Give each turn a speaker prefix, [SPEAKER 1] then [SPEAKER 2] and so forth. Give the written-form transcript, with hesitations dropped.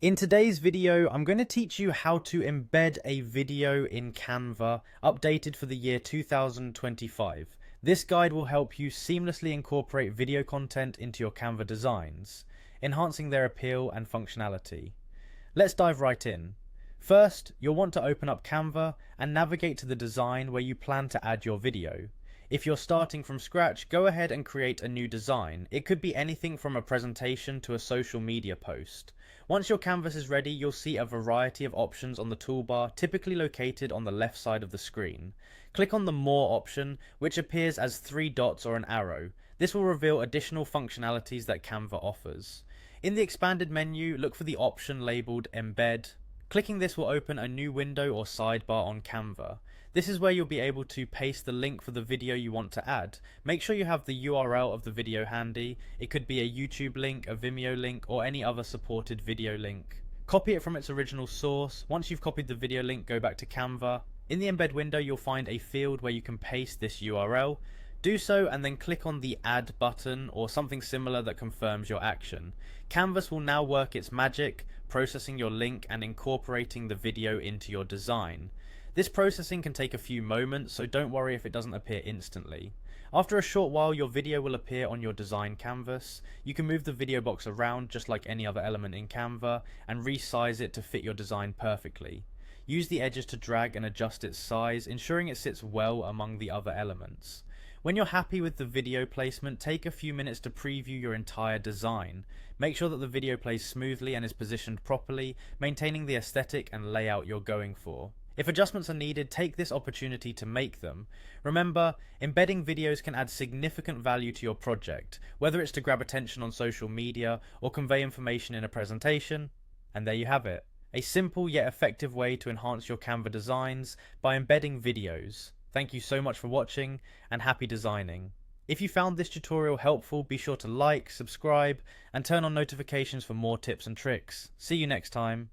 [SPEAKER 1] In today's video, I'm going to teach you how to embed a video in Canva updated for the year 2025. This guide will help you seamlessly incorporate video content into your Canva designs, enhancing their appeal and functionality. Let's dive right in. First, you'll want to open up Canva and navigate to the design where you plan to add your video. If you're starting from scratch, go ahead and create a new design. It could be anything from a presentation to a social media post. Once your canvas is ready, you'll see a variety of options on the toolbar, typically located on the left side of the screen. Click on the More option, which appears as 3 dots or an arrow. This will reveal additional functionalities that Canva offers. In the expanded menu, look for the option labeled Embed. Clicking this will open a new window or sidebar on Canva. This is where you'll be able to paste the link for the video you want to add. Make sure you have the URL of the video handy. It could be a YouTube link, a Vimeo link, or any other supported video link. Copy it from its original source. Once you've copied the video link, go back to Canva. In the embed window, you'll find a field where you can paste this URL. Do so and then click on the Add button or something similar that confirms your action. Canvas will now work its magic, processing your link and incorporating the video into your design. This processing can take a few moments, so don't worry if it doesn't appear instantly. After a short while, your video will appear on your design canvas. You can move the video box around just like any other element in Canva and resize it to fit your design perfectly. Use the edges to drag and adjust its size, ensuring it sits well among the other elements. When you're happy with the video placement, take a few minutes to preview your entire design. Make sure that the video plays smoothly and is positioned properly, maintaining the aesthetic and layout you're going for. If adjustments are needed, take this opportunity to make them. Remember, embedding videos can add significant value to your project, whether it's to grab attention on social media or convey information in a presentation. And there you have it. A simple yet effective way to enhance your Canva designs by embedding videos. Thank you so much for watching and happy designing. If you found this tutorial helpful, be sure to like, subscribe, and turn on notifications for more tips and tricks. See you next time.